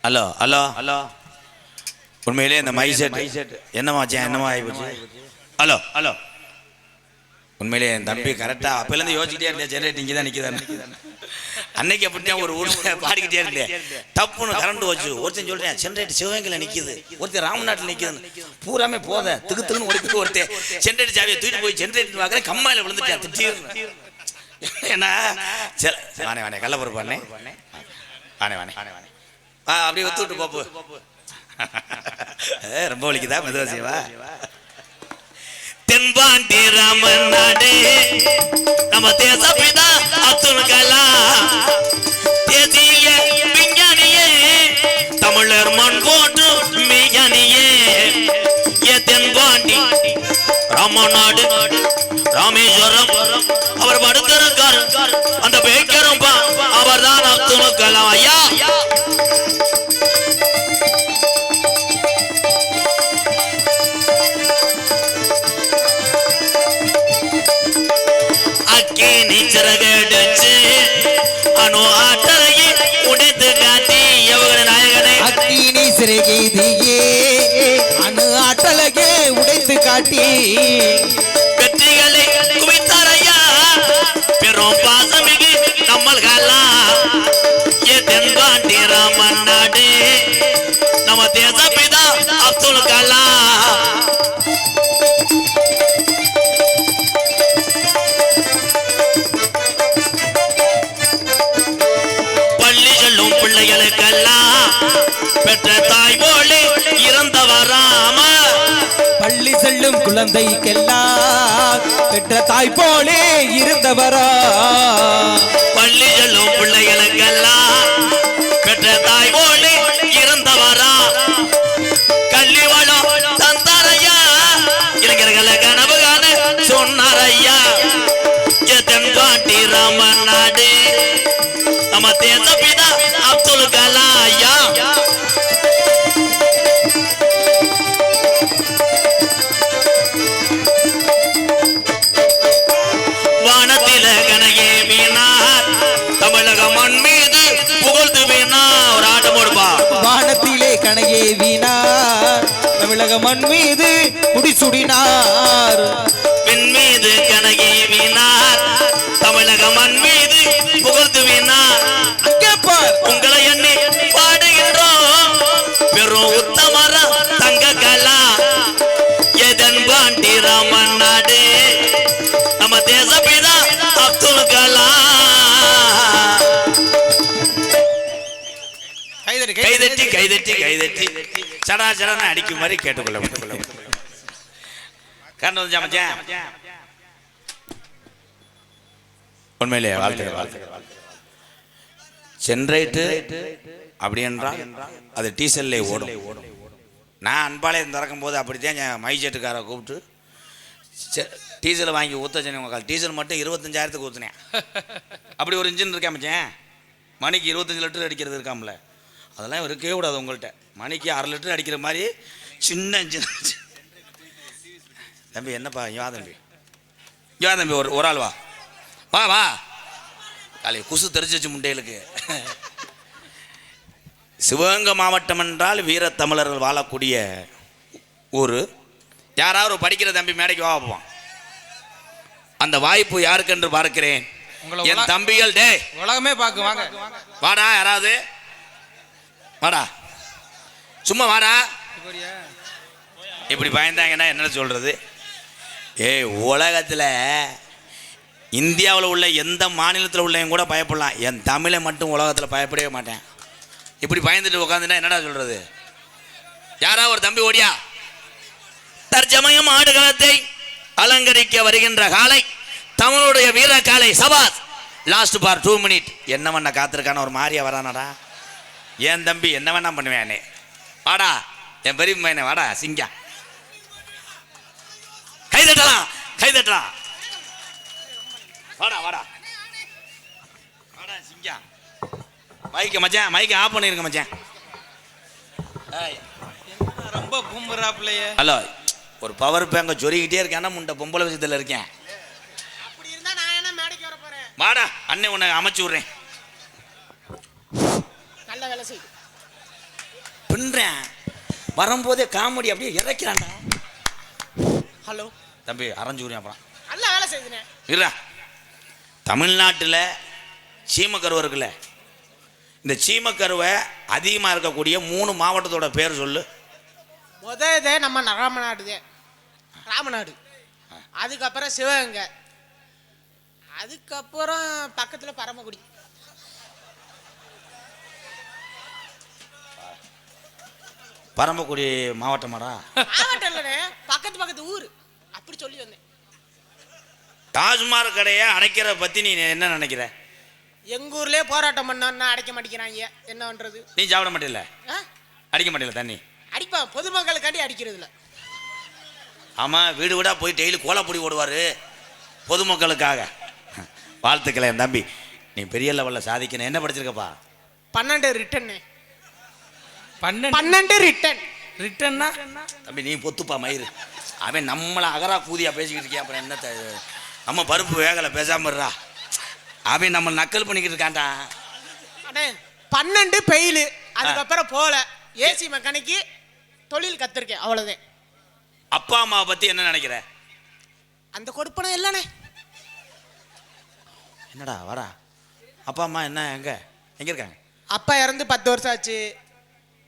Hello hello hello உண்மையிலே இந்த மைசெட் என்னமாச்சேன் என்னமா ஆகிப்போச்சு. ஹலோ ஹலோ உண்மையிலே என் தம்பி கரெக்டாக அப்போலேருந்து யோசிக்கிட்டே இருந்தேன். ஜென்ரேட் இங்கே தான் நிற்கிதான்னு. அன்னைக்கு அப்படித்தான் ஒரு ஊரில் பாடிக்கிட்டே இருந்தேன். தப்புன்னு கரண்ட் வச்சு ஒருத்தன் சொல்கிறேன் ஜென்ரேட் சிவகங்கையில் நிற்கிது, ஒருத்தர் ராமநாட்டில் நிற்கிதுன்னு. பூராமே போத திகுத்துன்னு ஒடுக்கிட்டு ஒருத்தர் ஜென்ரேட் சாவியை தூக்கிட்டு போய் ஜென்ரேட் பார்க்குறேன் கம்மாயில் விழுந்துட்டேன். திடீர்னு ஏன்னா சரி வானே வானே கள்ளப்பருப்பு வானே வானே வானே வானே அப்படியே ஒத்து விட்டு போப்பு. ரொம்ப வலிக்குதா மெதுவா செய்வா. தென்பாண்டி ராமன் நாடு நம்ம தேசப்பிதா அப்துல் கலாம், தேசிய விஞ்ஞானியே தமிழர் மண் போட்டு மெய்ஞானியே. தென்பாண்டி ராமநாடு ராமேஸ்வரம் அவர் படுத்திருக்கார் அந்த பேக்கரும் அவர் தான் அப்துல் கலாம் ஐயா. சிறகடிச்சு அணு ஆற்றலையே உடைத்து காட்டி எவகன நாயகனே அக்கினி சிறகேதியே அணு ஆற்றலையே உடைத்து காட்டி வெற்றிகளை குவித்தார் ஐயா. பெரும் பாசமிகு நம்மள்களா தென்பாண்டி ராமன் நாடு நம்ம தேசப்பிதா அப்துல் கலாம். பெற்ற தாய் போலே இறந்தவராம பள்ளி செல்லும் குழந்தைக்கெல்லாம் பெற்ற தாய் போலே இருந்தவரா. பள்ளி செல்லும் பிள்ளைகளுக்கெல்லாம் பெற்ற தாய் போலே இருந்தவரா. கல்வி வளம் தந்தாரையா இளைஞர்களை கனவு காண சொன்னாரையா. தென்பாண்டி ராமன் நாடு நம்ம தேசப்பிதா அப்துல் கலாம் ஐயா. வானத்தில கனையே வீணார் தமிழக மண் மீது புகழ்ந்து வீணார். ஒரு ஆட்டம் போடுப்பா. வானத்திலே கனையே வீணார் தமிழக மண் மீது முடிசுடினார். பெண் மீது கனையே வீணார் தமிழக மண் மீது புகழ்ந்து வீணார். உங்களை எண்ணி பாடுகின்றோம் பெரும் உத்தமர தங்க கலா. தென்பாண்டி ராமன் நாடு நம்ம தேசப்பிதா அப்துல் கலாம். கைதட்டி கைதட்டி கைதட்டி சடா சடா அடிக்கும் மாதிரி கேட்டுக்கொள்ள உண்மையிலே வாழ்த்துக்கள் வாழ்த்துக்கள். ஜென்ரேட்டு அப்படி என்றால் அது டீசல்லே ஓடும். நான் அன்பாளையம் திறக்கும் போது அப்படித்தான் என் மைஜெட்டுக்காரை கூப்பிட்டு டீசலை வாங்கி ஊற்ற சொன்னேன். டீசல் மட்டும் 25,000க்கு ஊற்றுனேன். அப்படி ஒரு இன்ஜின் இருக்கா மச்சேன், மணிக்கு 25 லிட்டர் அடிக்கிறது இருக்காமல, அதெல்லாம் இருக்கவே கூடாது உங்கள்கிட்ட. மணிக்கு 1/2 லிட்டர் அடிக்கிற மாதிரி சின்ன இன்ஜின். தம்பி என்னப்பா இவா தம்பி இவா தம்பி ஒரு ஆள் வா வா வா காலை குசு தெரிச்சு முண்டைகளுக்கு. சிவகங்கை மாவட்டம் என்றால் வீரத்தமிழர்கள் வாழக்கூடிய ஊர். யாராவது படிக்கிற தம்பி மேடைக்கு வாப்பான். அந்த வாய்ப்பு யாருக்கு என்று பார்க்கிறேன். என் தம்பிகள் டே உலகமே பார்க்க வாங்க வாடா, யாராவது வாடா, சும்மா வாடா. இப்படி பயந்தாங்கன்னா என்ன சொல்றது? உலகத்தில் இந்தியாவில் உள்ள எந்த மாநிலத்தில் உள்ளவங்க கூட பயப்படலாம், என் தமிழை மட்டும் உலகத்தில் பயப்படவே மாட்டேன். இப்படி பயந்துட்டு உட்காந்துன்னா என்னடா சொல்றது? யாரா ஒரு தம்பி ஓடியா. தற்சமயம் ஆடுகளத்தை அலங்கரிக்க வருகின்ற காலை தமிழுடைய வீர காலை சபாஸ். லாஸ்ட் பார் 2 மினிட். என்ன பண்ண காத்திருக்கான ஒரு மாதிரியா வரானடா. என் தம்பி என்ன வேணா பண்ணுவேனே. வாடா என் பெரிய பையனே வாடா சிங்கா. கைதட்டலாம் கைதட்டலாம். வாடா வாடா வாடா சிங்கா. மைக்க மச்சான் மைக்க ஆஃப் பண்ணிருங்க மச்சான். ரொம்ப பூம்புறாப்லையே. ஹலோ ஒரு பவர் பேங்க சொருகிட்டே இருக்கேன். முண்டை பொம்பளை விஷயத்தில் இருக்கேன். வாடா அண்ணே உன்னை அமைச்சு விட்றேன். நல்ல வேலை செய். பின்றேன் வரும்போதே காமெடி அப்படியே இறக்கிறான்டா. ஹலோ தம்பி அரைஞ்சூரியம் அப்புறம் நல்லா வேலை செய்யுதுண்ணே. இல்ல தமிழ்நாட்டில் சீமக்கருவை இருக்குல்ல, இந்த சீமக்கருவை அதிகமாக இருக்கக்கூடிய 3 மாவட்டத்தோட பேர் சொல்லு. இதே நம்ம ராமநாடு, அதுக்கப்புறம் சிவகங்கை, அதுக்கப்புறம் பக்கத்தில் பரமக்குடி. பரமக்குடி மாவட்டமாடா? மாவட்டம் இல்லைண்ணே, பக்கத்து ஊர் அப்படி சொல்லி வந்தேன். டாஸ்மாக் கடையை அடைக்கிற பற்றி நீ என்ன நினைக்கிற? எங்கள் ஊர்லேயே போராட்டம் பண்ணோன்னா அடைக்க மாட்டேங்கிறாங்க, என்ன பண்ணுறது? நீ சாப்பிட மாட்டேல? அடிக்க மாட்டேல தண்ணி? அடிப்பான், பொதுமக்களுக்காண்டி அடிக்கிறது இல்லை. ஆமாம், வீடு வீடாக போய் டெய்லி கோலப்பொடி ஓடுவார் பொதுமக்களுக்காக. வாழ்த்துக்களை என் தம்பி, நீ பெரிய லெவலில் சாதிக்கணும். என்ன படிச்சிருக்கப்பா? 12 ரிட்டன்னு. 12 ரிட்டன்னா தம்பி நீ பொத்துப்பா மயிறு. அவன் நம்மளை அகரா கூதியா பேசிக்கிட்டு இருக்கியா, அப்புறம் என்ன நம்ம பருப்பு வேகலை பேசாமறா. அவன் நம்ம நக்கல் பண்ணிக்கிட்டு இருக்கான்டா. 12 பெயிலு, அதுக்கப்புறம் போல ஏசி மெக்கானிக்கு தொழில் கத்திருக்கேன், அவ்வளோதான். அப்பா அம்மாவை பற்றி என்ன நினைக்கிற? அந்த கொடுப்பனை இல்லைண்ணே. என்னடா வாடா, அப்பா அம்மா என்ன எங்கே இருக்காங்க? அப்பா இறந்து 10 வருஷம் ஆச்சு,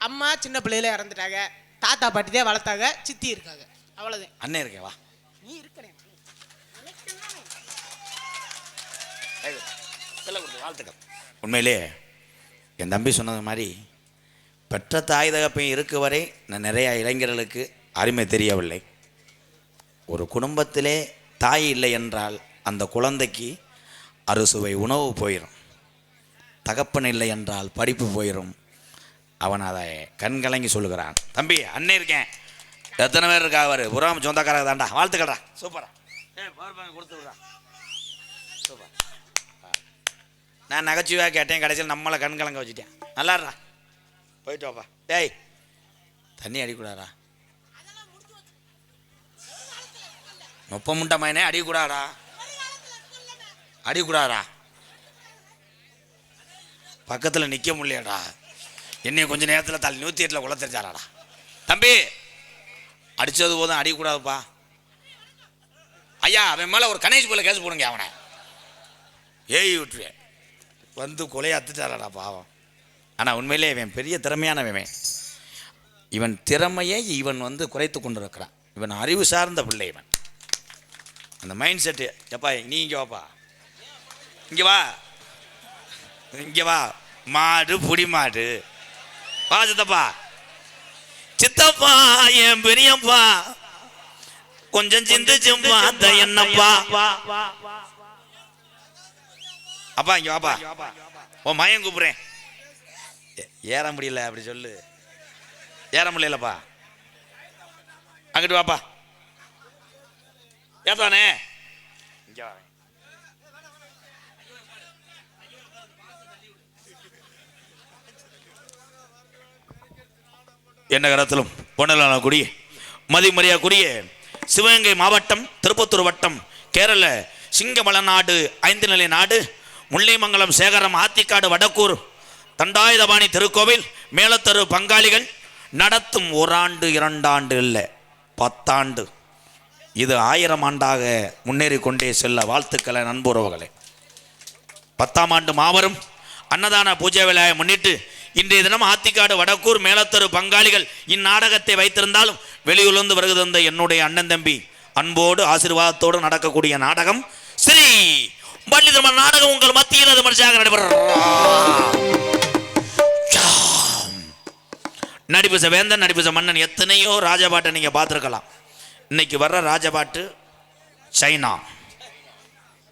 அம்மா சின்ன பிள்ளையில இறந்துட்டாங்க, தாத்தா பாட்டி தான் வளர்த்தாங்க, சித்தி இருக்காங்க, அவ்வளோதான். அண்ணன் இருக்கேன், வா. நீ இருக்கனே. வாழ்த்துக்கள். உண்மையிலே என் தம்பி சொன்னது மாதிரி பெற்ற தாய் தகப்பையும் இருக்கு வரை நான் நிறையா இளைஞர்களுக்கு அருமை தெரியவில்லை. ஒரு குடும்பத்திலே தாய் இல்லை என்றால் அந்த குழந்தைக்கு அறுசுவை உணவு போயிடும். தகப்பன் இல்லை என்றால் படிப்பு போயிடும். அவன் அதை கண்கலங்கி சொல்லுகிறான். தம்பி அண்ணன் இருக்கேன், எத்தனை பேர் இருக்கா? அவர் புறாம சொந்தக்காரங்க தான்டா. வாழ்த்துக்கள்டா, சூப்பரா. கொடுத்து விட்றா, சூப்பர். நான் நகைச்சுவையாக கேட்டேன், கடைசியில் நம்மளை கண்கலங்க வச்சுட்டேன். நல்லாடுறா, போயிட்டு வாப்பா. டேய் தண்ணி அடிக்கூடாடா, 30 முண்டை மயனே அடிக்கூடாடா, அடிக்கூடாடா. பக்கத்தில் நிற்க முடியலடா, என்னைய கொஞ்சம் நேரத்தில் 108 குளம் தெரிஞ்சாராடா. தம்பி அடித்தது போதும் அடிக்கூடாதுப்பா. ஐயா அவன் மேலே ஒரு கணேஷ் போல கேஸ் போடுங்க, அவனை ஏய் விட்டுருவேன். வந்து கொலையை அத்துட்டாராடா பாவம். ஆனால் உண்மையிலே இவன் பெரிய திறமையானவன். இவன் திறமையை இவன் குறைத்து கொண்டு இருக்கிறான். இவன் அறிவு சார்ந்த பிள்ளை. இவன் அந்த மைண்ட் செட்டு. எப்பா நீ இங்கே வாப்பா, இங்கே வா, இங்கே வா. மாடு புடி மாடு வா. சித்தப்பா சித்தப்பா என் பெரியப்பா கொஞ்சம் சிந்திச்சுப்பா என்னப்பா. அப்பா இங்கே வாப்பா, ஓ மயம் கூப்பிட்றேன். ஏற முடியல அப்படி சொல்லு. ஏற முடியலப்பா, அங்கிட்டு வாப்பா. ஏத்தானே என்ன கரத்திலும் பொன்னலானக்கூடிய மதிமரியாக்குரிய சிவகங்கை மாவட்டம், திருப்பத்தூர் வட்டம், கேரள சிங்கமலநாடு 5 நிலை நாடு, முல்லைமங்கலம், சேகரம், ஆத்திக்காடு, வடக்கூர், தண்டாயுதபாணி திருக்கோவில் மேலத்தரு பங்காளிகள் நடத்தும் 1 ஆண்டு 2 ஆண்டு இல்லை 10 ஆண்டு, இது 1000 ஆண்டாக முன்னேறி கொண்டே செல்ல வாழ்த்துக்களை நண்புறவுகளே. 10ஆம் ஆண்டு மாபெரும் அன்னதான பூஜை விழாவை முன்னிட்டு இன்றைய தினம் ஆத்திக்காடு, வடக்கூர், மேலத்தரு பங்காளிகள் இந்நாடகத்தை வைத்திருந்தாலும் வெளியுலர்ந்து வருகிற என்னுடைய அண்ணன் தம்பி அன்போடு ஆசீர்வாதத்தோடு நடக்கக்கூடிய நாடகம் ஸ்ரீ வள்ளி திருமண நாடகம் உங்கள் மத்தியில் அது மனுஷாக நடைபெறும். நடிப்பு வேந்தன், நடிப்பு மன்னன், எத்தனையோ ராஜபாட்டை நீங்க பார்த்துருக்கலாம். இன்னைக்கு வர்ற ராஜபாட்டு சைனா,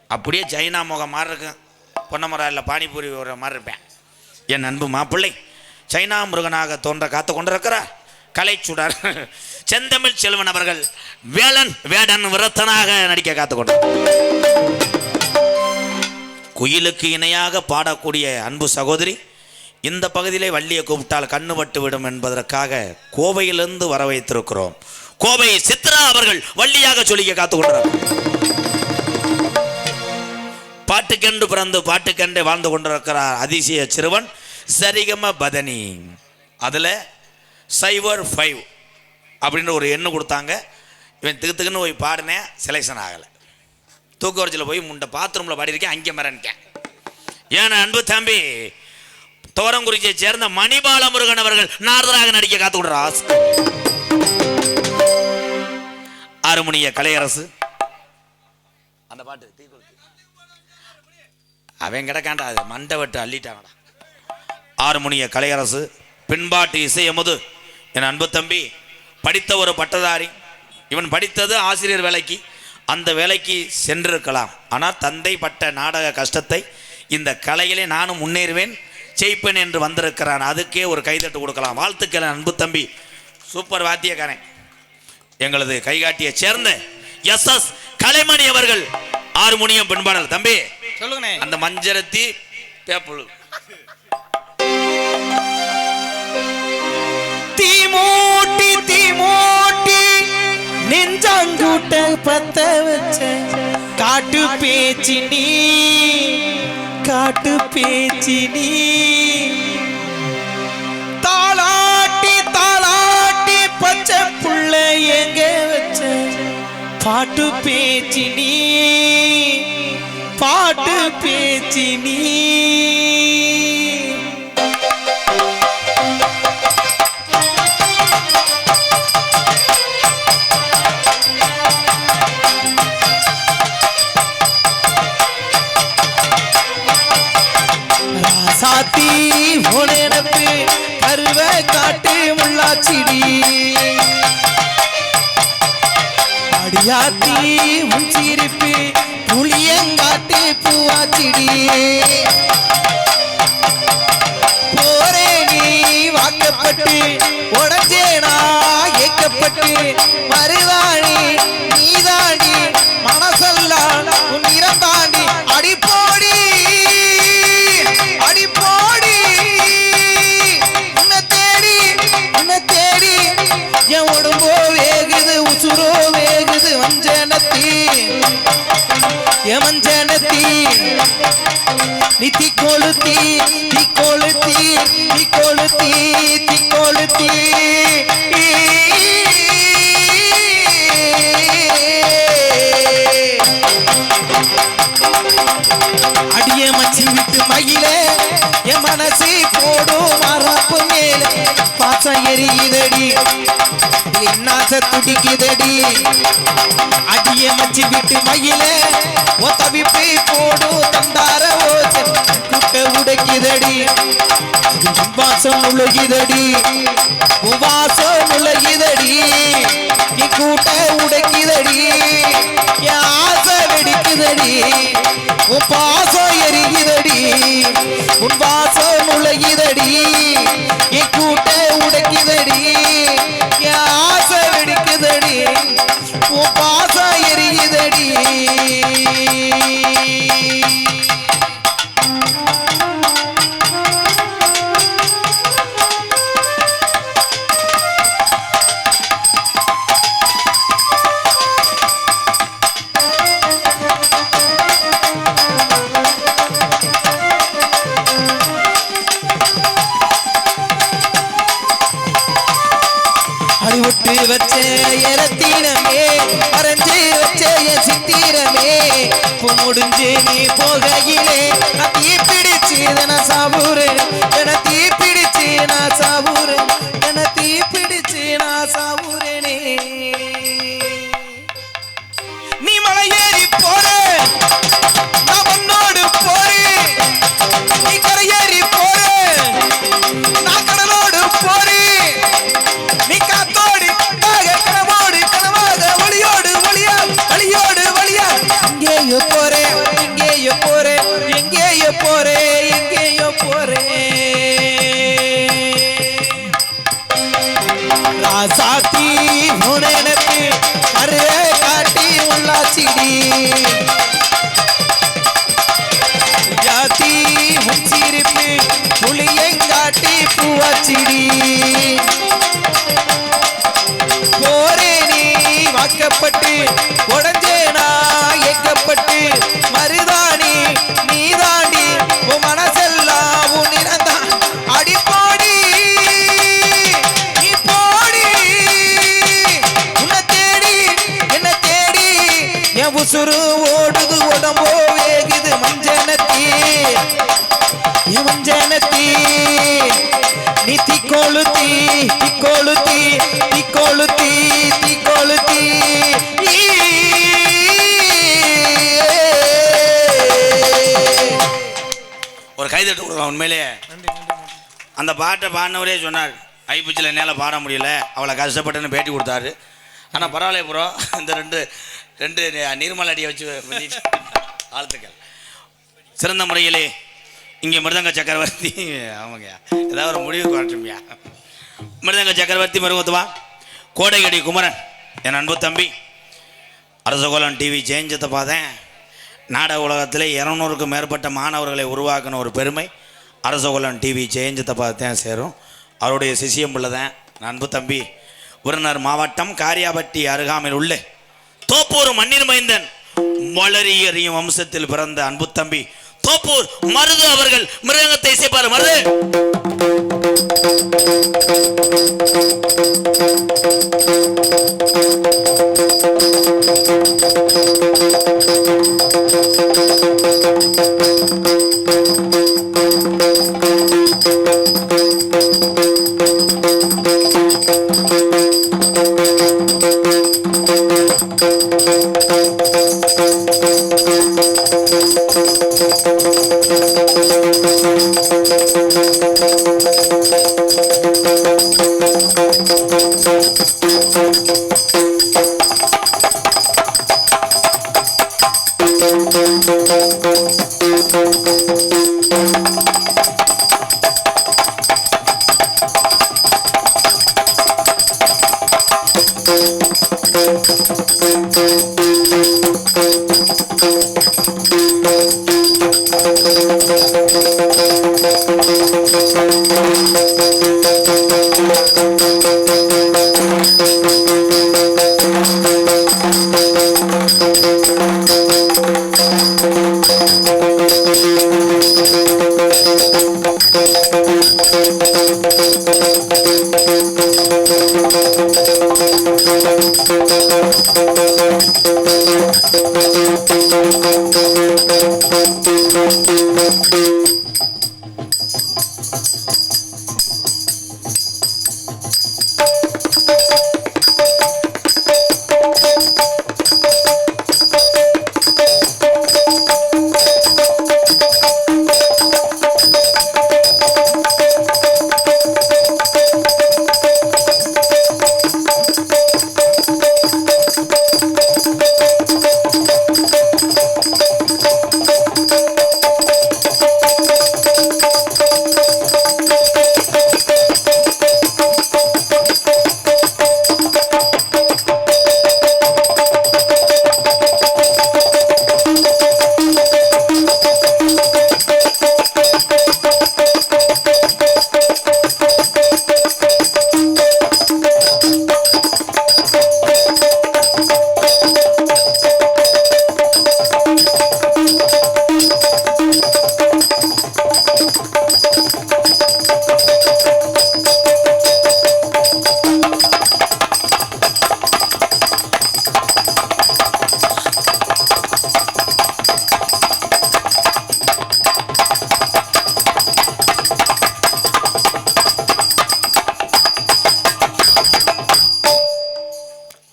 அப்படியே சைனா முகம் மாதிரி இருக்கு. பொன்னமரா இல்லை பானிபூரி ஒரு மாதிரி இருப்பேன். என் அன்பு மாப்பிள்ளை சைனா முருகனாக தோன்ற காத்து கொண்டிருக்கிறார் கலைச்சுடர் செந்தமிழ் செல்வன் அவர்கள் வேலன் வேடன் விரத்தனாக நடிக்க காத்து கொண்டார். குயிலுக்கு இணையாக பாடக்கூடிய அன்பு சகோதரி இந்த பகுதியிலே வள்ளியை கூப்பிட்டால் கண்ணு பட்டு விடும் என்பதற்காக கோவையிலிருந்து வர வைத்திருக்கிறோம். கோவை சித்ரா அவர்கள் வள்ளியாக சொல்லிக்க காத்து கொண்டார். பாட்டுக்கென்று பிறந்து பாட்டுக்கென்றே வாழ்ந்து கொண்டிருக்கிறார் அதிசய சிறுவன் சரிகம பதனி. அதில் 05 அப்படின்ற ஒரு எண்ணு கொடுத்தாங்க. இவன் திக்குன்னு போய் பாடினேன், செலெக்ஷன் ஆகலை. தூக்குவரச்சில் போய் முண்டை பாத்ரூமில் பாடியிருக்கேன், அங்கே மறந்துட்டேன். ஏன்னா அன்பு தம்பி தோரங்குறிச்சியை சேர்ந்த மணிபால முருகன் அவர்கள் நாரதராக நடிக்க காத்து விடுறா. ஆறுமணிய கலையரசு அந்த பாட்டு அவன் கிடக்காண்டா, அது மண்டை வெட்டு அள்ளிட்டாங்கடா. ஆறுமணிய கலையரசு பின்பாட்டு இசையமுது என் அன்பு தம்பி படித்த ஒரு பட்டதாரி. இவன் படித்தது ஆசிரியர் வேலைக்கு, அந்த வேலைக்கு சென்றிருக்கலாம். ஆனால் தந்தை பட்ட நாடக கஷ்டத்தை இந்த கலையிலே நானும் முன்னேறுவேன், ஜெயிப்பேன் என்று வந்திருக்கிறான். அதுக்கே ஒரு கைதட்டு கொடுக்கலாம். வாழ்த்துக்கள் அன்பு தம்பி, சூப்பர் வாத்தியக்காரன். எங்களது கைகாட்டியை சேர்ந்த SS கலைமணி அவர்கள் ஆறுமணியம் பின்பாடல். தம்பி சொல்லுங்கண்ணே. அந்த மஞ்சரத்தி பேப்புழு தீமூட்டி தீமூட்டி நெஞ்சாங்கூட்ட பத்த வச்ச காட்டு பேச்சு நீ, காட்டு பேச்சு நீ. தாளாட்டி தாளாட்டி பச்சை புள்ள எங்க வச்ச பாட்டு பேச்சு நீ, பாட்டு பேச்சு நீ. சாத்தி உனப்பு கருவ காட்டு முள்ளாச்சிடி, அடியாத்தி உன் சிரிப்பு புளியங்காட்டு பூவாச்சிடி. போரே நீ வாக்கப்பட்டு உடஞ்சேனா ஏக்கப்பட்டு மறுதாணி நீதாண்டி மனசெல்லாம் உன் இறந்தாண்டி. அடிப்போடி அடிப்போடி உன்னை தேடி உன்னை தேடி என் உடம்போ வேகுது உசுரோ வேகுது. வஞ்சனத்தி என் மஞ்சனத்தி நீ தீக்கொளுத்தி தீக்கொளுத்தி தீக்கொளுத்தி தீக்கொளுத்தி. அடிய மச்சி விட்டு மயிலே என் மனசு போடும் மரப்பு மேலே பாசம் எரியுதடி, நாச துடிக்குதடி. அடிய மச்சி விட்டு மயிலே ஒ தவிப்பு போடும் தந்தார ஓசை குட்ட உடைக்குதடி. வாசம் உலகிதடி, வாசம் உலகிதடி. நீ கூட்ட உடைக்குதடி, என் ஆசை வெடிக்குதடி. உன் பாசம் எரியுதடி, உன் வாசம் உலகிதடி. என் கூட்ட உடைக்குதடி, என் ஆசை வெடிக்குதடி. உன் பாசம் எரியுதடி. அடிவிட்டு வச்ச எரத்தீனமே மறைஞ்சு வச்ச என் சித்திரமே முடிஞ்சு நீ போகையிலே நான் தீ பிடிச்சு நான் சாவுறேன், என தீ பிடிச்சு நான் சாவுறேன், என தீ பிடிச்சு நான் சாவுறேனே. நீ மலை ஏறி போற நான் உன்னோடு போறேன், நீ கரையேறி போற நான் கடலோடு போறேன். நீ காத்தோடு கனவோடு கனவாக ஒளியோடு ஒளியா வழியோடு வழியா. எங்கேயோ போறேன் எங்கேயோ போறேன் எங்கேயோ போறேன் எங்கேயோ போறேன். ராசாத்தி உனக்கு கருவே காட்டி உள்ளாச்சிடி, ஜாத்தி உன் சிரிப்பு புளியங்காட்டி பூவாச்சிடி. போரே நீ வாக்கப்பட்டு உடஞ்சேனா ஏக்கப்பட்டு மருதாணி நீதாண்டி உன் மனசெல்லாம் உன் இறந்தான். அடிப்போடி நீ மஞ்சனத்தி நீ தீக்கொளுத்தி தீக்கொளுத்தி தீக்கொளுத்தி தீக்கொளுத்தி ஒரு கைதட்டு கொடுக்கலாம். உண்மையிலேயே அந்த பாட்டை பாடினவரே சொன்னார், ஐப்பூச்சில் என்னால் பாட முடியல, அவளை கஷ்டப்பட்டுன்னு பேட்டி கொடுத்தாரு. ஆனால் பரவாயில்ல ப்ரோ, இந்த ரெண்டு நீர்மல் அடியை வச்சு வாழ்த்துக்கள். சிறந்த முறையிலே இங்கே மிருதங்க சக்கரவர்த்தி, ஆமாங்கய்யா, ஏதாவது ஒரு முடிவுக்கு வரட்டும்யா. மிருதங்க சக்கரவர்த்தி மருமத்துவா கோடைகடி குமரன் என் அன்பு தம்பி. அரசகோலன் டிவி ஜெயஞ்சத்தை பார்த்தேன். நாடக உலகத்தில் 200க்கும் மேற்பட்ட மாணவர்களை உருவாக்கின ஒரு பெருமை அரசகோலன் டிவி ஜெயஞ்சத்தை பார்த்தேன் சேரும். அவருடைய சிசியம் பிள்ளைதான் அன்பு தம்பி. விருதுநகர் மாவட்டம் காரியாபட்டி அருகாமையில் உள்ள தோப்பூர் மண்ணின் மைந்தன் மலரி அறியும் வம்சத்தில் பிறந்த அன்பு தம்பி தோப்பூர் மருது அவர்கள் மிருதங்கத்தை இசைப்பார். மருது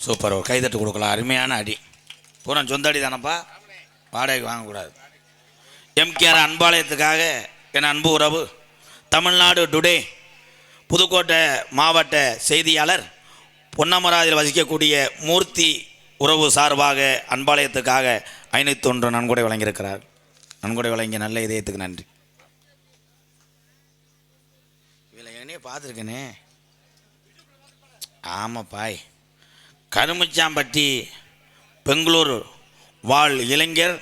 சூப்பர். ஒரு கைதட்டு கொடுக்கலாம். அருமையான அடி. பூரா சொந்த அடி தானப்பா, வாடகைக்கு வாங்கக்கூடாது. எம்கேஆர் அன்பாலயத்துக்காக என் அன்பு உறவு தமிழ்நாடு டுடே புதுக்கோட்டை மாவட்ட செய்தியாளர் பொன்னமராதில் வசிக்கக்கூடிய மூர்த்தி உறவு சார்பாக அன்பாலயத்துக்காக 501 நன்கொடை வழங்கியிருக்கிறார். நன்கொடை வழங்கிய நல்ல இதயத்துக்கு நன்றி. இதில் என்னையே பார்த்துருக்கேனே. ஆமாப்பாய், கருமுச்சாம்பட்டி பெங்களூர் வாழ் இளைஞர்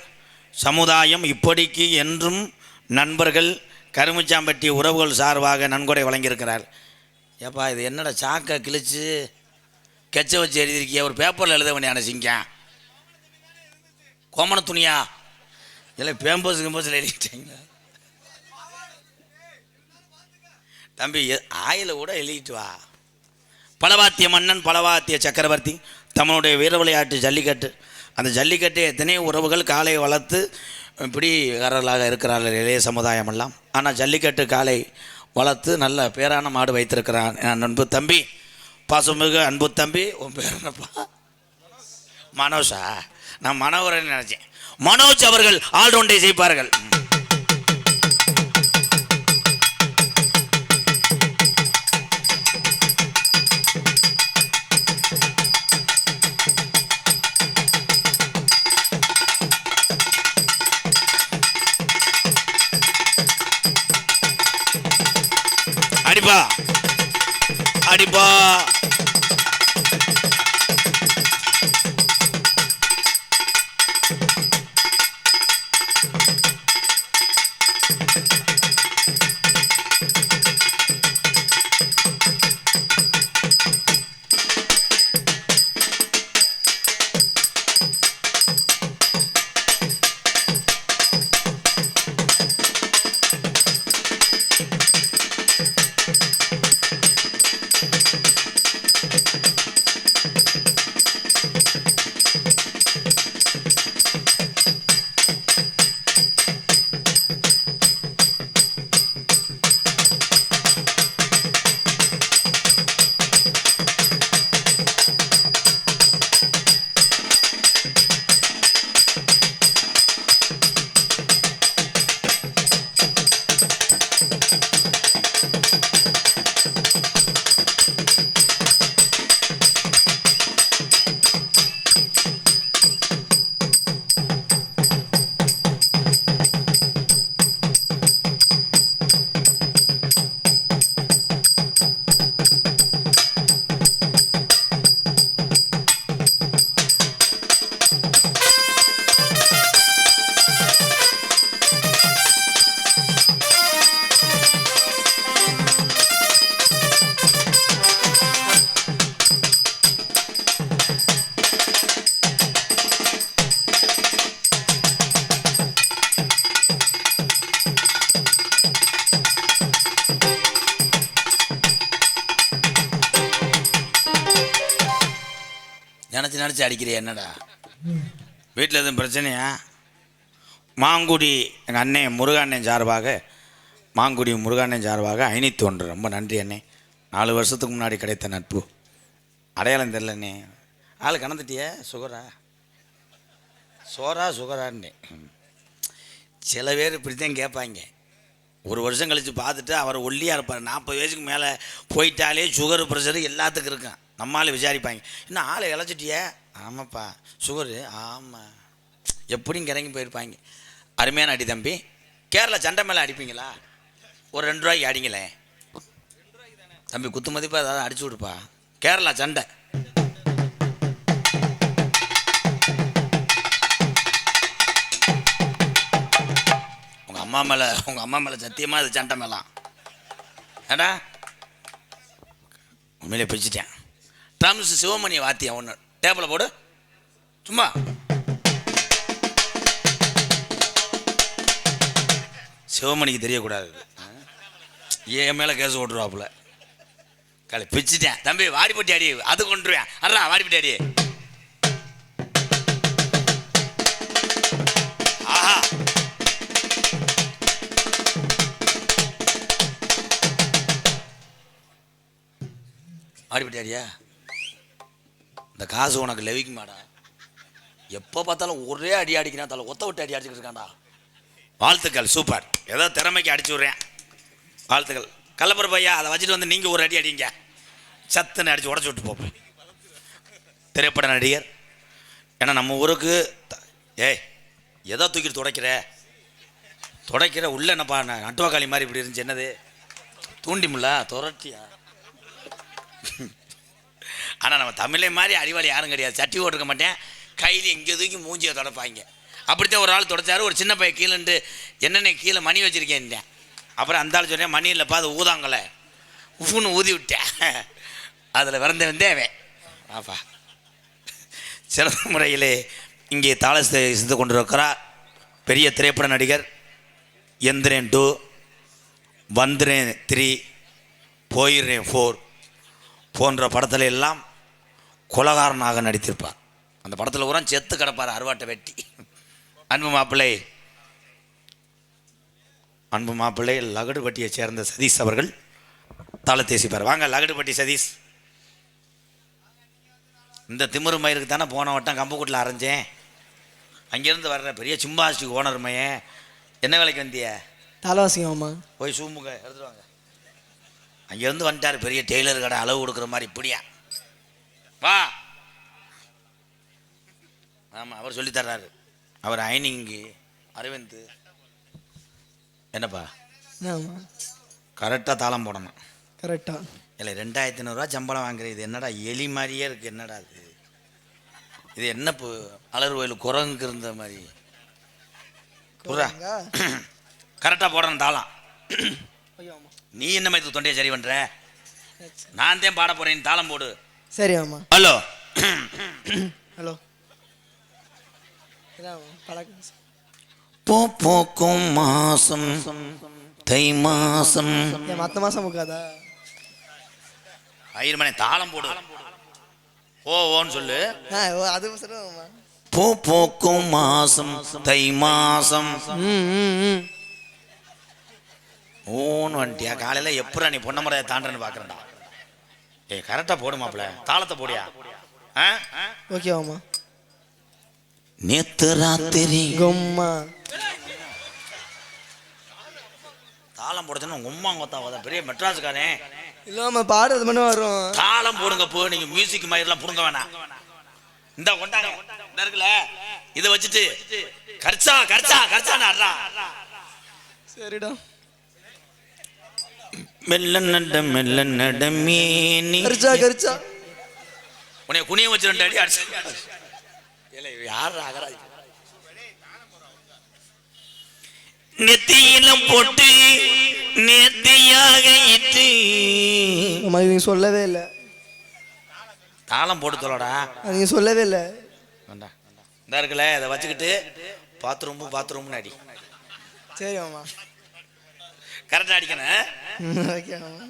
சமுதாயம் இப்படிக்கு என்றும் நண்பர்கள் கருமுச்சாம்பட்டி உறவுகள் சார்பாக நன்கொடை வழங்கியிருக்கிறார். ஏப்பா இது என்னடா சாக்கை கிழிச்சு கெச்ச வச்சு எழுதியிருக்கிய, ஒரு பேப்பரில் எழுத வேண்டிய அனுசிங்க கோமண துணியா இல்லை பேம்பஸ் கிம்பஸில் எழுதிட்டீங்களா தம்பி? ஆயில கூட எழுதிட்டு வா. பலவாத்திய மன்னன் பலவாத்திய சக்கரவர்த்தி தமிழுடைய வீர விளையாட்டு ஜல்லிக்கட்டு அந்த ஜல்லிக்கட்டு எத்தனையோ உறவுகள் காளை வளர்த்து பிடிகாரர்களாக இருக்கிறார்கள் இளைய சமுதாயமெல்லாம். ஆனால் ஜல்லிக்கட்டு காளை வளர்த்து நல்ல பேரான மாடு வைத்திருக்கிறான் என் அன்பு தம்பி, பாசமிகு அன்பு தம்பி. உன் பேர் என்னப்பா? மனோஜா? நான் மனோகரன் நினச்சேன். மனோஜ் அவர்கள் ஆல்ரவுண்டை செய்ப்பார்கள். அடிப்பா அடிப்பா. நினச்சி அடிக்கிறியா? என்னடா வீட்டில் எதுவும் பிரச்சனையா? மாங்குடி எங்கள் அண்ணன் முருகாண்ணன் சார்பாக, மாங்குடி முருகாண்ணன் சார்பாக 501. ரொம்ப நன்றி அண்ணே. 4 வருஷத்துக்கு முன்னாடி கிடைத்த நட்பு. அடையாளம் தெரிலண்ணே. ஆள் கணந்துட்டிய சுகரா சுகரான்னு சில பேர் இப்படித்தான் கேட்பாங்க. 1 வருஷம் கழித்து பார்த்துட்டு அவர் ஒல்லியாக இருப்பார். 40 வயசுக்கு மேலே போயிட்டாலே சுகரு ப்ரெஷரு எல்லாத்துக்கும் இருக்கும். நம்மளால விசாரிப்பாங்க, இன்னும் ஆளை இழைச்சிட்டிய? ஆமாப்பா சுகரு. ஆமாம், எப்படியும் கிறங்கி போயிருப்பாங்க. அருமையான அடி தம்பி. கேரளா சண்டை மேலே அடிப்பீங்களா? ஒரு 2 ரூபாய்க்கு அடிங்களே தம்பி, குத்து மதிப்பாக ஏதாவது அடிச்சு விடுப்பா. கேரளா சண்டை. உங்கள் அம்மா மேலே சத்தியமாக இது சண்டை மேலாம். ஏடா உண்மையிலே பிரிச்சுட்டேன். ட்ரம்ஸ் சிவமணியை வாத்தியா ஒன்று டேபிளை போடு சும்மா. சிவமணிக்கு தெரியக்கூடாது, என் மேலே கேஸ் ஓட்டுருவாப்புல. காலை பிச்சுட்டேன் தம்பி. வாடிப்பட்டி அடி அது கொண்டுருவேன். அட்ரா வாடிப்பட்டி அடி. ஆஹா, வாடிப்பட்டி அடியா. இந்த காசு உனக்கு லெவிக்கு மாடா. எப்போ பார்த்தாலும் ஒரே அடி அடிக்கிறான். தலை ஒத்த விட்டு அடி அடிச்சுக்கிட்டு இருக்காண்டா. வாழ்த்துக்கள், சூப்பர். ஏதோ திறமைக்கு அடிச்சு விட்றேன். வாழ்த்துக்கள். கள்ளப்பர் பையா, அதை வச்சுட்டு வந்து நீங்கள் ஒரு அடி அடிங்க. சத்துன்னு அடித்து உடச்சி விட்டு போப்பேன். திரைப்பட நடிகர். ஏன்னா நம்ம ஊருக்கு எதோ தூக்கிட்டு துடைக்கிற உள்ள என்னப்பா நட்டுவாக்காளி மாதிரி இப்படி இருந்துச்சு. என்னது தூண்டிமுல்ல துரட்டியா? ஆனால் நம்ம தமிழை மாதிரி அறிவாளி யாரும் கிடையாது. சட்டி ஓட்டுக்க மாட்டேன், கையில் எங்கே தூக்கி மூஞ்சியை தொடப்பாங்க. அப்படித்தான் ஒரு ஆள் தொடச்சாரு. ஒரு சின்ன பையன் கீழேண்டு என்னென்ன கீழே மணி வச்சுருக்கேன். அப்புறம் அந்த ஆள் சொன்னேன், மணி இல்லைப்பா அது ஊதாங்கலை. உஃப்னு ஊதி விட்டேன். அதில் வந்தேன் ஆப்பா. சிறந்த முறையிலே இங்கே தாளத்தை இசைத்து கொண்டிருக்கிறார் பெரிய திரைப்பட நடிகர். எந்திரன் 2, வந்துறேன் 3, போயிடுறேன் 4 போன்ற படத்தில் எல்லாம் கொலகாரனாக நடித்திருப்பார். அந்த படத்தில் ஊரா செத்து கிடப்பார் அருவாட்டை வெட்டி. அன்பு மாப்பிள்ளை லகடுபட்டியை சேர்ந்த சதீஷ் அவர்கள் தாளத்தை இசைப்பார். வாங்க லகடுபட்டி சதீஷ். இந்த திமிரு மயிருக்கு தானே போன வட்டம் கம்புக்கூட்டில் அரைஞ்சேன். அங்கேருந்து வர்ற பெரிய சிம்பாஸ்டிக் ஓனர் மையன். என்ன வேலைக்கு வந்திய? தாளவாசியம்மா. போய் சூம்புங்க எடுத்துருவாங்க. அங்கேருந்து வந்துட்டார் பெரிய டெய்லர் கடை அளவு கொடுக்குற மாதிரி. இப்படியா வா. ஆமாம், அவர் சொல்லித்தர்றாரு. அவர் ஐனிங்கு அரவிந்த். என்னப்பா கரெக்டாக தாளம் போடணும். கரெக்டா இல்லை 2500 சம்பளம் வாங்குறது. இது என்னடா எலி மாதிரியே இருக்குது. என்னடா இது என்ன அலர் கோயில் குரங்குக்கு இருந்த மாதிரி புறா. கரெக்டாக போடணும் தாளம். நீ என்ன மாதிரி தொண்டையை சரி பண்ணுற? நான் தான் பாட போகிறேன், தாளம் போடு. சரி ஆமா. Hello hello. போக்கும் மாசம் தை மாசம் மற்ற மாசம் முக்காதா? ஆயிரமணி தாளம் போடு. ஓன்னு சொல்லு. அது போக்கும் மாசம் தை மாசம் ஓன்னு வந்துட்டியா? காலையில் எப்படா நீ பொன்னமரையை தாண்டன்னு பார்க்குறேன்டா. கரெக்டாக போடு மாப்பிள்ள, தாளத்தை போடியா. ஓகே ஆமா. நேத்து ராத்திரி கும்மா தாளம் போடுச்சுன்னா உம்மா கொத்தா பெரிய மெட்ராஸுக்காரே இல்லாம பாடுறது மட்டும் வரும். தாளம் போடுங்க போ. நீங்க மியூசிக் மயிரெல்லாம் புடுங்க வேணாம். இந்த கொண்டாங்க இந்த இருக்குல்ல, இதை வச்சுட்டு கர்ச்சா கர்ச்சா கர்ச்சா. சரிடா. மெல்ல நட மீனி கர்ச்சா கர்ச்சா. உன்னை குனிய வச்சு 2 அடி அடிச்சு. யார் ஆகராஜ் நெத்தியிலும் போட்டு நேர்த்தியாக இட்டு. நீங்க சொல்லவே இல்லை. தாளம் போட்டு சொல்லடா. நீங்க சொல்லவே இல்லை. இந்த இருக்குல்ல, இதை வச்சுக்கிட்டு பாத்ரூம்னு அடி. சரி ஆமா. கரெக்டா அடிக்கணும். ஓகே ஆமா.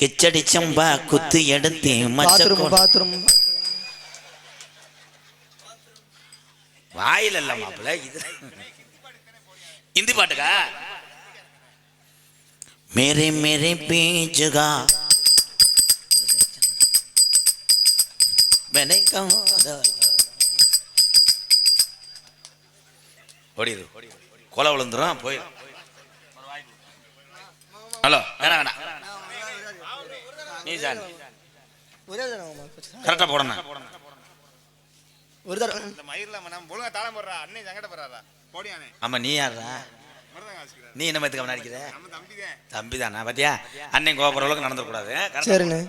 கிச்சடி சம்பா குத்து எடுத்து பாத்ரூம் வாயில் இல்ல மாப்பிள்ள. இது இந்தி பாட்டுக்கா? மேரே மேரே பேஜுகா ஓடிடு, கொலை விழுந்துரும் போயிடும். ஹலோ வேணாம் நீ சார் கரெக்டாக போடணும். ஒரு தடவை ஆமா. நீ யாரா? நீ என்ன மாதிரி கவனம் அடிக்கிற? தம்பி தானா? பாத்தியா, அண்ணன் கோபுர அளவுக்கு நடந்துடக்கூடாது. சரிண்ணே.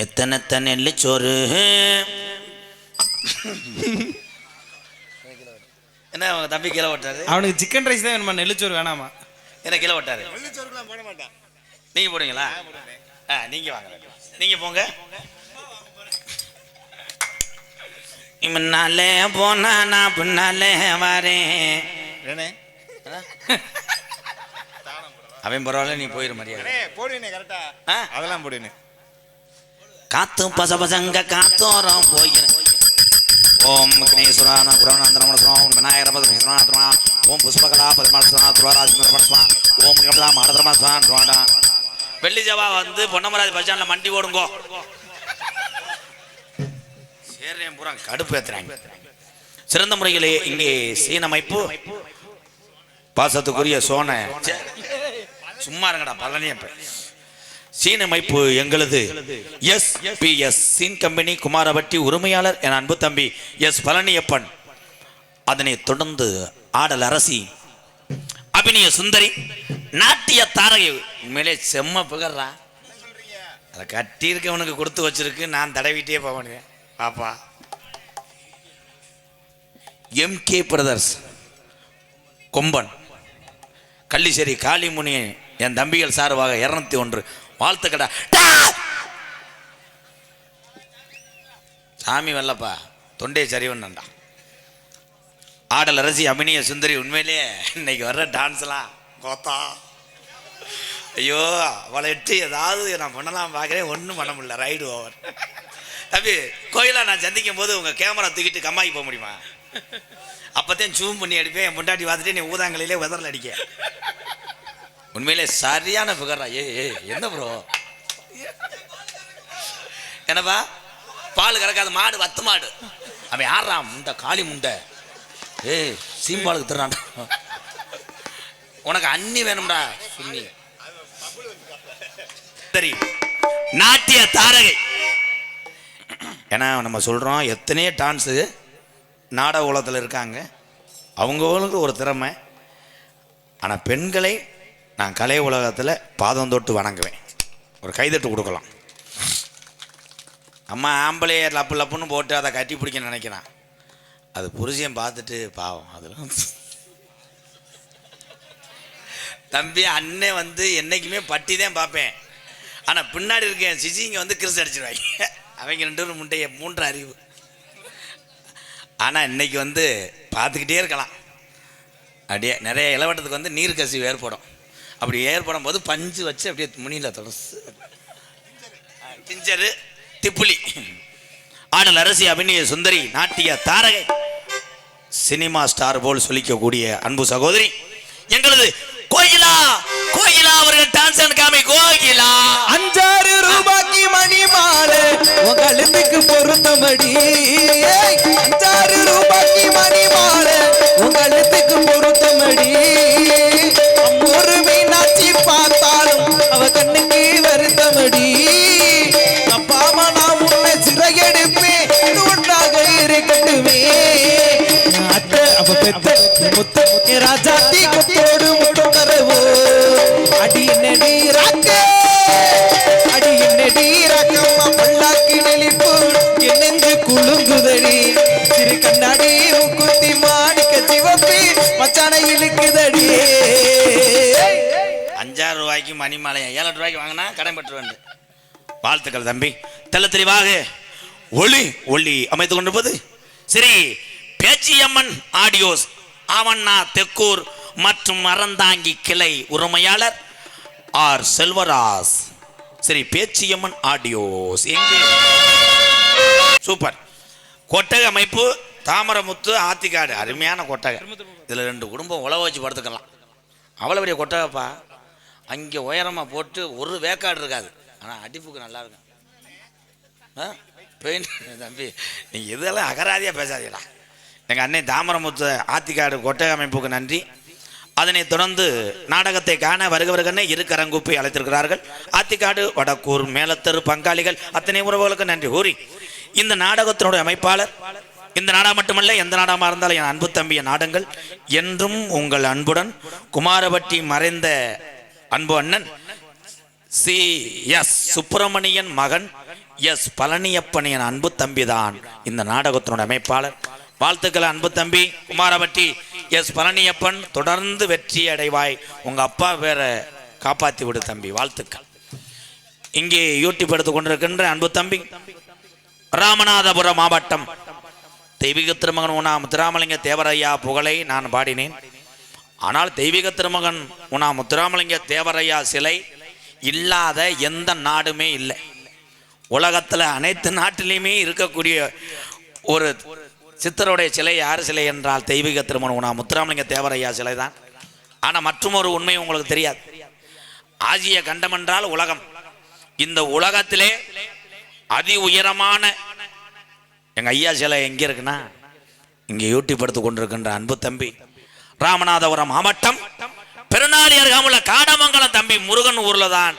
எத்தனை நெல்லு சோறு என்ன உங்க தம்பி கீழே ஓட்டாரு? அவனுக்கு சிக்கன் ரைஸ் தான் வேணுமா, நெல்லுச்சோறு வேணாமா? என்ன கீழே ஓட்டாரு? நீங்க போடுவீங்களா? நீங்க வாங்க, நீங்க போங்க. முன்னாலே போனா நான் பின்னாலே வரேன். அவன் பரவாயில்ல, நீ போயிரு மரியாதை. அதெல்லாம் போடுவேன். காத்தும் பசங்க காத்தோரம் போகிறேன். ஓம் விக்னேஸ்வரான குருநாந்தரமணஸ்வரம் விநாயகரபத்ரா ஓம் புஷ்பகலா பத்மஸ்வரா துளராசிமரமஸ்வா ஓம் கபதா மாடதரமஸ்வரா. வெள்ளி ஜவா வந்து பொன்னமராஜ் பஸ்டாண்டில் மண்டி ஓடுங்கோ. சேர்றேன் பூரா கடுப்பு ஏத்துறாங்க. சிறந்த முறையிலே இங்கே சீனமைப்பு பாசத்துக்குரிய சோன சும்மா இருங்கடா பழனியப்ப. சீனமைப்பு எங்களது எஸ் சீன் கம்பெனி குமாரவட்டி உரிமையாளர் என் அன்பு தம்பி எஸ் பழனியப்பன். அதனை தொடர்ந்து ஆடல் அரசி அபிநய சுந்தரி நாட்டிய தாரகை. உண்மையிலே செம்ம புகழ்றா. அதை கட்டியிருக்கவனுக்கு கொடுத்து வச்சிருக்கு, நான் தடவிட்டே போவேன் பாப்பா. MK பிரதர்ஸ் கொம்பன் கள்ளிசேரி காளிமுனி என் தம்பிகள் சார்பாக 201 வாழ்த்துக்கடா. சாமி வரலப்பா, தொண்டையை சரிவண்ணா. ஆடல் அரசி அபிநய சுந்தரி. உண்மையிலேயே இன்னைக்கு வர்ற டான்ஸ்லாம் கோத்தா. ஐயோ அவளை எட்டு ஏதாவது நான் பண்ணலாம் பார்க்குறேன், ஒன்றும் பண்ண முடியல. Ride over. தம்பி கோயிலா நான் சந்திக்கும் போது உங்க கேமரா தூக்கிட்டு கம்மாய்க்கு போக முடியுமா? அப்பதான் ஜூம் பண்ணி அடிப்பேன். என் பொண்டாட்டி பார்த்துட்டு நீ ஊதாங்கலையிலே வெதரில் அடிக்க. உண்மையிலே சரியான ஃபிகரா. என்ன ப்ரோ என்னப்பா பால் கறக்காத மாடு வத்து மாடு அவன் ஆடுறான் முண்டை காளி முண்டை. சீம்பாலுக்கு தர்றான். உனக்கு அண்ணி வேணும்டா சுண்ணி. சரி நாட்டிய தாரகை. ஏன்னா நம்ம சொல்றோம் எத்தனையோ டான்ஸு நாடக உலகத்தில் இருக்காங்க, அவங்களுக்கு ஒரு திறமை. ஆனால் பெண்களை நான் கலை உலகத்தில் பாதம் தொட்டு வணங்குவேன். ஒரு கைதட்டு கொடுக்கலாம். அம்மா ஆம்பளைய லப்பு லப்புன்னு போட்டு அதை கட்டி பிடிக்க நினைக்கிறான். அது புருஷன் பார்த்துட்டு பாவம். அதெல்லாம் தம்பி அண்ணன் வந்து என்னைக்குமே பட்டி தான் பார்ப்பேன். ஆனால் பின்னாடி இருக்கேன் சிசிங்க வந்து கிறிஸ் அடிச்சிருவாங்க. அவங்க 2 முண்டைய 3 அறிவு. ஆனால் இன்னைக்கு வந்து பார்த்துக்கிட்டே இருக்கலாம். அப்படியே நிறைய இளவட்டத்துக்கு வந்து நீர் கசிவு ஏற்படும். அப்படி ஏற்படும் போது பஞ்சு வச்சு அப்படியே முனியில் தொடர்ந்து கிஞ்சரு திப்புலி ஆடல் அரசி அபிநய சுந்தரி நாட்டிய தாரகை சினிமா ஸ்டார் போல் சொல்லிக்கக்கூடிய அன்பு சகோதரி எங்களது கோகிலா. கோகிலா அவர்கள் டான்ஸ் காமி. கோகிலா 5-6 ரூபாய்க்கு மணி மாலை உங்களுக்கு பொருத்தமடி. 5-6 ரூபாய்க்கு மணி மாலை உங்களுக்கு பொருத்தமடி. ஒரு மீனாட்சி பார்த்தாலும் அவ கண்ணுக்கு வருத்தமடி. தப்பாம நான் உன்னை சிறையெடுப்பேன் ஒன்றாக இருக்கட்டுமே. அத்தை அவ பெத்த முத்த ராஜாத்தி கொத்தோடு முட்டும் தரவோ. அடி நெடி ராக்க அடி நெடி ராக்கம்மா பல்லாக்கி நெளிப்பு என் நெஞ்சு குலுங்குதடி. சிறு கண்ணாடி முக்குத்தி மாணிக்க சிவப்பி மச்சான இழுக்குதடி. 5-6 ரூபாய்க்கு மணி மாலை 7-8 ரூபாய்க்கு வாங்கினா கடன் பெற்று வந்து. வாழ்த்துக்கள் தம்பி. தெல்ல தெளிவாக ஒளி ஒளி அமைத்துக் கொண்டிருப்பது சரி பேச்சியம்மன் ஆடியோஸ் ஆவண்ணா தெக்கூர் மற்றும் அறந்தாங்கி கிளை உரிமையாளர் ஆர் செல்வராஜ். சரி பேச்சியம்மன் ஆடியோஸ் எங்கே? சூப்பர் கொட்டக அமைப்பு தாமரமுத்து ஆத்திக்காடு. அருமையான கொட்டகை. இதில் 2 குடும்பம் உழவு வச்சு படுத்துக்கலாம். அவ்வளோ பெரிய கொட்டகைப்பா. அங்கே உயரமாக போட்டு ஒரு வேக்காடு இருக்காது. ஆனால் அடிப்புக்கு நல்லா இருக்கும். பெயின் தம்பி நீங்கள் இதெல்லாம் அகராதியாக பேசாதீங்களா. எங்கள் அண்ணன் தாமரமுத்து ஆத்திக்காடு கொட்டக அமைப்புக்கு நன்றி. அதனைத் தொடர்ந்து நாடகத்தை காண வருகவர்களே இருக்கரங்குப்பை அழைத்திருக்கிறார்கள். ஆத்திக்காடு வடக்கூர் மேலத்தரு பங்காளிகள் அத்தனை உறவுகளுக்கு நன்றி கூறி இந்த நாடகத்தினுடைய அமைப்பாளர் இந்த நாடகம் மட்டுமல்ல எந்த நாடகமாக இருந்தாலும் என் அன்பு தம்பிய நாடங்கள் என்றும் உங்கள் அன்புடன் குமாரபட்டி மறைந்த அன்பு அண்ணன் எஸ் சுப்பிரமணியன் மகன் எஸ் பழனியப்பன் என் அன்பு தம்பிதான் இந்த நாடகத்தினுடைய அமைப்பாளர். வாழ்த்துக்கள் அன்பு தம்பி குமாரபட்டி எஸ் பழனியப்பன். தொடர்ந்து வெற்றி அடைவாய். உங்க அப்பா பேரை காப்பாற்றி விடு தம்பி. வாழ்த்துக்கள். இங்கே யூடியூப் எடுத்துக் கொண்டிருக்கின்ற அன்பு தம்பி ராமநாதபுரம் மாவட்டம் தெய்வீக திருமகன் உணா முத்துராமலிங்க தேவரையா புகழை நான் பாடினேன். ஆனால் தெய்வீக திருமகன் உணா முத்துராமலிங்க தேவரையா சிலை இல்லாத எந்த நாடுமே இல்லை. உலகத்தில் அனைத்து நாட்டிலையுமே இருக்கக்கூடிய ஒரு சித்தருடைய சிலை யார் சிலை என்றால் தெய்வீக திருமகன் உணா முத்துராமலிங்க தேவரையா சிலை தான். ஆனால் மற்றும் ஒரு உண்மை உங்களுக்கு தெரியாது. ஆசிய கண்டம் என்றால் உலகம். இந்த உலகத்திலே அதி உயரமான எங்க ஐயா சிலை எங்க இருக்குன்னா இங்கே யூடியூப் எடுத்து கொண்டிருக்கின்ற அன்பு தம்பி ராமநாதபுரம் மாவட்டம் பெருநாளி அருகாமுள்ள காடமங்கலம் தம்பி முருகன் ஊர்ல தான்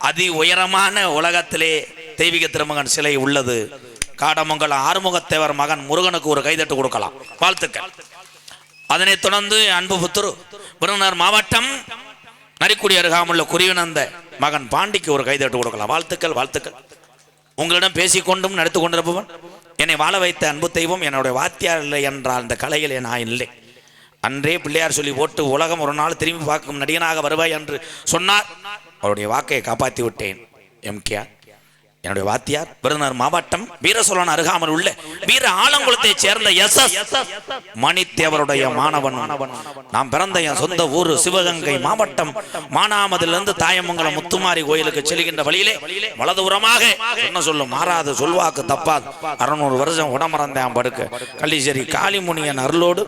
அதி உயரமான உலகத்திலே தெய்வீக திருமகன் சிலை உள்ளது. காடமங்கலம் ஆறுமுகத்தேவர் மகன் முருகனுக்கு ஒரு கைதட்டு கொடுக்கலாம். வாழ்த்துக்கள். அதனைத் தொடர்ந்து அன்பு புத்துரு விருதுநகர் மாவட்டம் நரிக்குடி அருகாமுள்ள குறிவனந்த மகன் பாண்டிக்கு ஒரு கைதட்டு கொடுக்கலாம். வாழ்த்துக்கள் வாழ்த்துக்கள். உங்களிடம் பேசிக்கொண்டும் நடித்து கொண்டிருப்பவன் என்னை வாழ வைத்த அன்பு தெய்வம் என்னுடைய வாத்தியார் இல்லை என்றால் இந்த கலையில் நான் இல்லை. அன்றே பிள்ளையார் சொல்லி போட்டு உலகம் ஒரு நாள் திரும்பி பார்க்கும் நடிகனாக வருவாய் என்று சொன்னார். அவருடைய வாக்கை காப்பாற்றி விட்டேன். எம்கேஆர் என்னுடைய வாத்தியார் விருதுநகர் மாவட்டம் வீரசோழன் அருகாமல் உள்ள வீர ஆலங்குளத்தை சேர்ந்த மணித்தேவருடைய மாணவன். நாம் பிறந்த என் சொந்த ஊர் சிவகங்கை மாவட்டம் மானாமதிலிருந்து தாயமங்கலம் முத்துமாரி கோயிலுக்கு செல்கின்ற வழியிலே வலதுபுறமாக என்ன சொல்லும் மாறாது சொல்வாக்கு தப்பாது 600 வருஷம் உடமறந்தேன் படுக்க கள்ளிச்சேரி காளிமுனியன் அருளோடு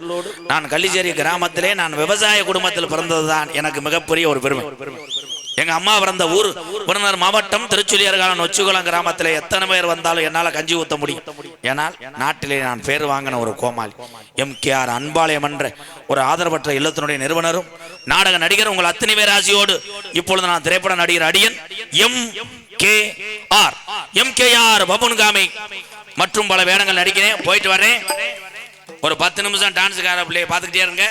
நான் கள்ளிச்சேரி கிராமத்திலே நான் விவசாய குடும்பத்தில் பிறந்ததுதான் எனக்கு மிகப்பெரிய ஒரு பெருமை. எங்க அம்மா பிறந்த ஊர் விருதுநகர் மாவட்டம் திருச்சுழியர்காலம் நொச்சிகுளம் கிராமத்தில் எத்தனை பேர் வந்தாலும் என்னால் கஞ்சி ஊத்த முடியும். ஏனால் நாட்டிலே நான் பேர் வாங்கின ஒரு கோமாளி. MKR அன்பாலயம் என்ற ஒரு ஆதரவற்ற இல்லத்தினுடைய நிறுவனரும் நாடக நடிகர் உங்கள் அத்தனை பேர் ஆசியோடு இப்பொழுது நான் திரைப்பட நடிகர் அடியன் MKR பபுன்காமி மற்றும் பல வேடங்கள் நடிக்கிறேன். போயிட்டு வரேன். ஒரு 10 நிமிஷம் டான்ஸுக்கார பிள்ளைய பார்த்துக்கிட்டே இருங்க.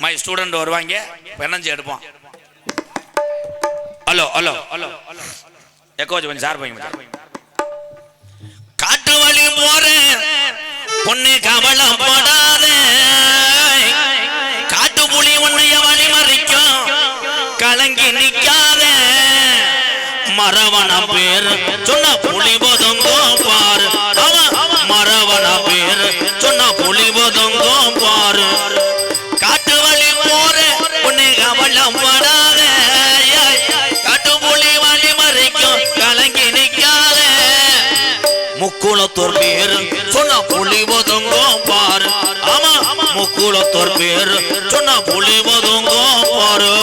மை ஸ்டூடெண்ட் வருவாங்க, பெண்ணஞ்சி எடுப்போம். ஹலோ ஹலோ ஹலோ எக்கோ கொஞ்சம் சார் போய் காட்டு வழி போறேன் பொண்ணு கவலைப்படாத காட்டு புலி உன்னைய வழி மறிக்கும் கலங்கி நிக்காத மரவன பேர் சொன்ன புலி போதங்கோ பாரு மரவன பேர் சொன்ன புலி போதங்கோ பாரு காட்டு வழி போறேன் பொண்ணு கவலைப்படாத கலங்கி நிக்காத முக்குளத்தோர் பேரு சொன்ன புலி ஒதுங்கோ பாரு. ஆமா முக்குளத்தோர் பேரு சொன்ன புலி ஒதுங்கோ பாரு.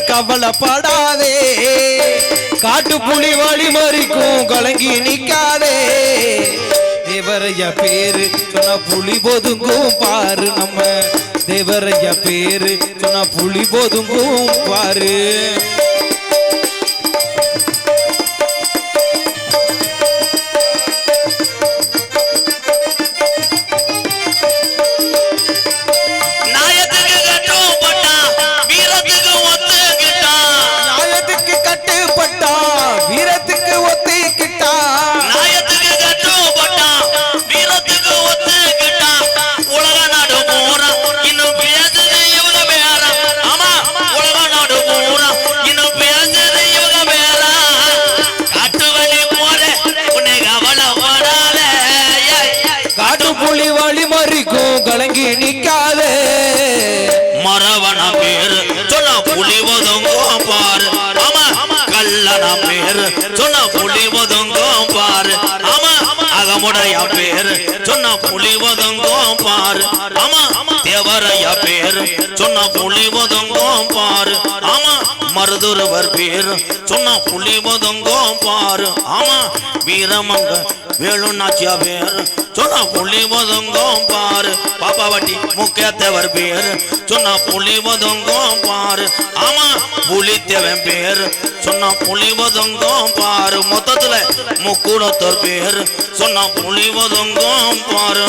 கவலைப்படாதே காட்டு புலி வழி மறிக்கும் கலங்கி நிக்காதே தேவரையா பேரு சொன்ன புலி போதுங்கும் பாரு நம்ம தேவரையா பேரு சொன்ன புலி போதுங்கும் பாரு. கலங்கி நிக்காதே மரவன பேரு சொன்ன புலி ஒதுங்கோ பாரு. ஆமா கல்லன பேரு சொன்ன புலி ஒதுங்கோ பாரு. ஆமா அகமுடைய பேரு சொன்ன புலி ஒதுங்கோ பாரு. ஆமா தேவரையா பேரு சொன்ன புலி ஒதுங்கோ பாரு. ஆமா மருதுருவர் பேரு சொன்ன புலி ஒதுங்கோ பாரு. ஆமா வீரமங்க வேலுநாச்சியா பேரு சொன்ன புலி ஒதுங்கோ பாரு. பாப்பாவட்டி முக்கியத்தேவர் பேரு சொன்ன புலி ஒதுங்கோ பாரு. ஆமா புலித்தேவன் பேரு சொன்ன புலி ஒதுங்கோ பாரு. மொத்தத்துல முக்குடத்தோர் பேரு சொன்ன புலி ஒதுங்கோ பாரு.